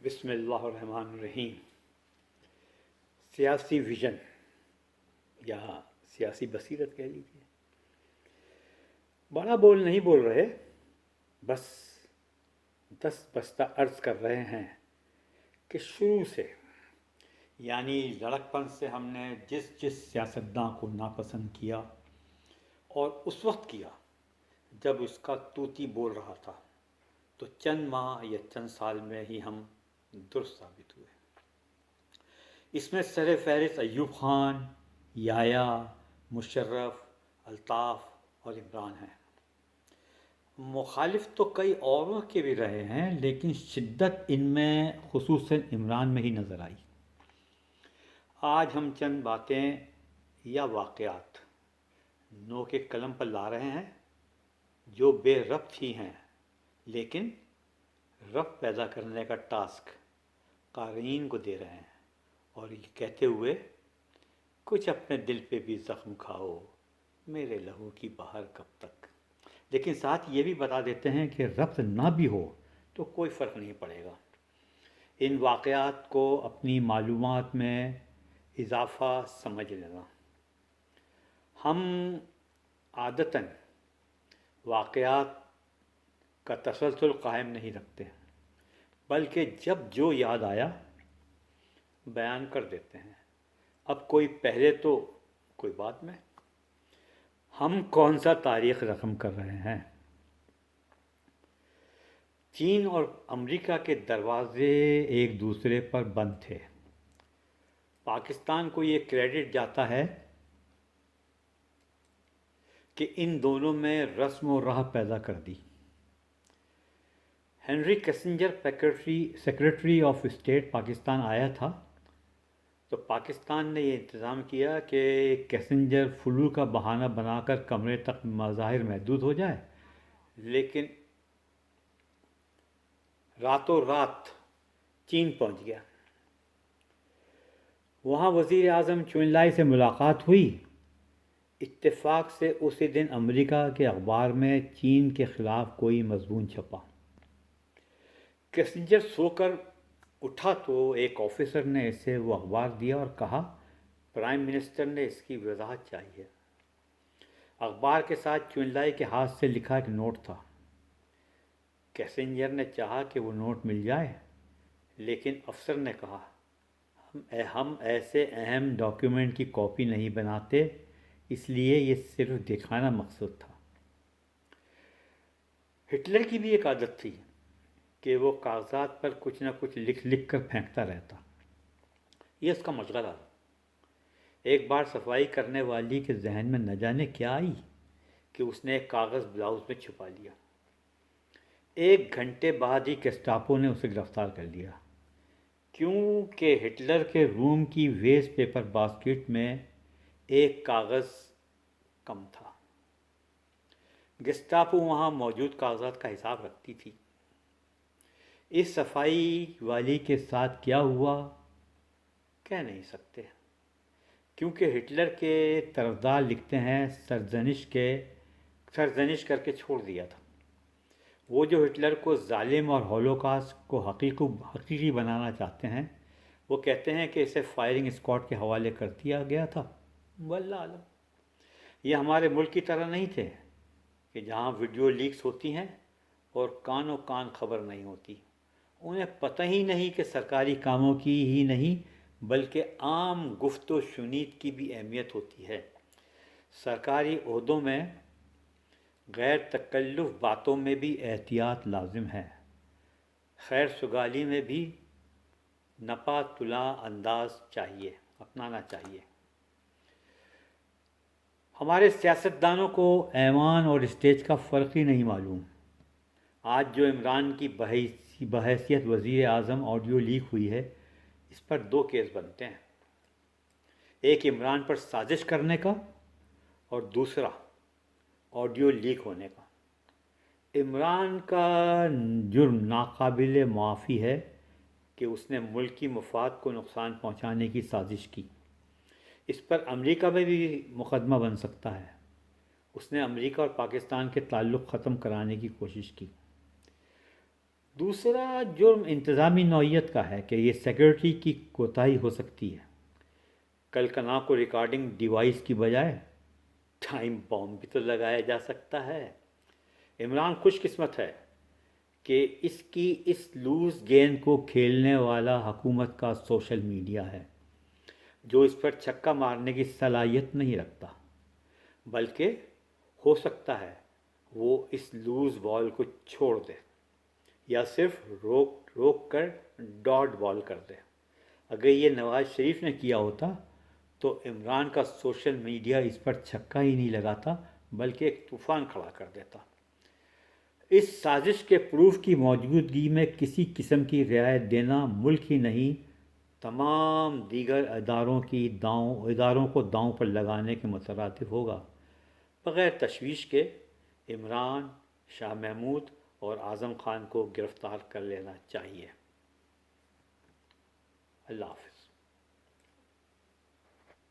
بسم اللہ الرحمن الرحیم۔ سیاسی ویژن یا سیاسی بصیرت کہہ لیجیے، بڑا بول نہیں بول رہے، بس دس بستہ عرض کر رہے ہیں کہ شروع سے یعنی لڑکپن سے ہم نے جس سیاستداں کو ناپسند کیا اور اس وقت کیا جب اس کا طوطی بول رہا تھا، تو چند ماہ یا چند سال میں ہی ہم درست ثابت ہوئے۔ اس میں سر فہرست ایوب خان، یحییٰ، مشرف، الطاف اور عمران ہیں۔ مخالف تو کئی اوروں کے بھی رہے ہیں، لیکن شدت ان میں خصوصاً عمران میں ہی نظر آئی۔ آج ہم چند باتیں یا واقعات نو کے قلم پر لا رہے ہیں جو بے ربط ہی ہیں، لیکن ربط پیدا کرنے کا ٹاسک قارئین کو دے رہے ہیں، اور یہ کہتے ہوئے کچھ اپنے دل پہ بھی زخم کھاؤ، میرے لہو کی بہار کب تک۔ لیکن ساتھ یہ بھی بتا دیتے ہیں کہ ربط نہ بھی ہو تو کوئی فرق نہیں پڑے گا، ان واقعات کو اپنی معلومات میں اضافہ سمجھ لینا۔ ہم عادتاً واقعات کا تسلسل قائم نہیں رکھتے، بلکہ جب جو یاد آیا بیان کر دیتے ہیں، اب کوئی پہلے تو کوئی بعد میں۔ ہم کون سا تاریخ رقم کر رہے ہیں؟ چین اور امریکہ کے دروازے ایک دوسرے پر بند تھے۔ پاکستان کو یہ کریڈٹ جاتا ہے کہ ان دونوں میں رسم و راہ پیدا کر دی۔ Henry Kissinger secretary of state Pakistan آیا تھا، تو پاکستان نے یہ انتظام کیا کہ کیسنجر فلو کا بہانہ بنا کر کمرے تک مظاہر محدود ہو جائے، لیکن راتوں رات چین پہنچ گیا۔ وہاں وزیر اعظم چون لائی سے ملاقات ہوئی۔ اتفاق سے اسی دن امریکہ کے اخبار میں چین کے خلاف کوئی مضمون چھپا۔ کیسنجر سو کر اٹھا تو ایک آفیسر نے اسے وہ اخبار دیا اور کہا، پرائم منسٹر نے اس کی وضاحت چاہیے۔ اخبار کے ساتھ چون لائی کے ہاتھ سے لکھا ایک نوٹ تھا۔ کیسنجر نے چاہا کہ وہ نوٹ مل جائے، لیکن افسر نے کہا، ہم ایسے اہم ڈاکیومنٹ کی کاپی نہیں بناتے، اس لیے یہ صرف دکھانا مقصود تھا۔ ہٹلر کی بھی ایک عادت تھی کہ وہ کاغذات پر کچھ نہ کچھ لکھ کر پھینکتا رہتا، یہ اس کا مشغلہ تھا۔ ایک بار صفائی کرنے والی کے ذہن میں نہ جانے کیا آئی کہ اس نے ایک کاغذ بلاؤز میں چھپا لیا۔ 1 گھنٹے بعد ہی گestaپو نے اسے گرفتار کر لیا، کیونکہ ہٹلر کے روم کی ویسٹ پیپر باسکٹ میں ایک کاغذ کم تھا۔ گestaپو وہاں موجود کاغذات کا حساب رکھتی تھی۔ اس صفائی والی کے ساتھ کیا ہوا کہہ نہیں سکتے، کیونکہ ہٹلر کے طرفدار لکھتے ہیں سرزنش کر کے چھوڑ دیا تھا۔ وہ جو ہٹلر کو ظالم اور ہولوکاسٹ کو حقیقی بنانا چاہتے ہیں، وہ کہتے ہیں کہ اسے فائرنگ اسکواڈ کے حوالے کر دیا گیا تھا۔ واللہ عالم، یہ ہمارے ملک کی طرح نہیں تھے کہ جہاں ویڈیو لیکس ہوتی ہیں اور کانوں کان خبر نہیں ہوتی۔ انہیں پتہ ہی نہیں کہ سرکاری کاموں کی ہی نہیں بلکہ عام گفت و شنید کی بھی اہمیت ہوتی ہے۔ سرکاری عہدوں میں غیر تکلف باتوں میں بھی احتیاط لازم ہے، خیر سگالی میں بھی نپا تلا انداز اپنانا چاہیے۔ ہمارے سیاستدانوں کو ایوان اور اسٹیج کا فرق ہی نہیں معلوم۔ آج جو عمران کی بحیثیت وزیر اعظم آڈیو لیک ہوئی ہے، اس پر 2 کیس بنتے ہیں، ایک عمران پر سازش کرنے کا اور دوسرا آڈیو لیک ہونے کا۔ عمران کا جرم ناقابل معافی ہے کہ اس نے ملکی مفاد کو نقصان پہنچانے کی سازش کی۔ اس پر امریکہ میں بھی مقدمہ بن سکتا ہے۔ اس نے امریکہ اور پاکستان کے تعلق ختم کرانے کی کوشش کی۔ دوسرا جرم انتظامی نوعیت کا ہے کہ یہ سیکیورٹی کی کوتاہی ہو سکتی ہے. کلکنا کو ریکارڈنگ ڈیوائس کی بجائے ٹائم بام بھی تو لگایا جا سکتا ہے. عمران خوش قسمت ہے کہ اس کی اس لوز گیند کو کھیلنے والا حکومت کا سوشل میڈیا ہے جو اس پر چھکا مارنے کی صلاحیت نہیں رکھتا، بلکہ ہو سکتا ہے وہ اس لوز بال کو چھوڑ دے یا صرف روک روک کر ڈاٹ بال کر دے. اگر یہ نواز شریف نے کیا ہوتا تو عمران کا سوشل میڈیا اس پر چھکا ہی نہیں لگاتا بلکہ ایک طوفان کھڑا کر دیتا. اس سازش کے پروف کی موجودگی میں کسی قسم کی رعایت دینا ملک ہی نہیں تمام دیگر اداروں کو داؤں پر لگانے کے مترادف ہوگا. بغیر تشویش کے عمران، شاہ محمود اور اعظم خان کو گرفتار کر لینا چاہیے. اللہ حافظ.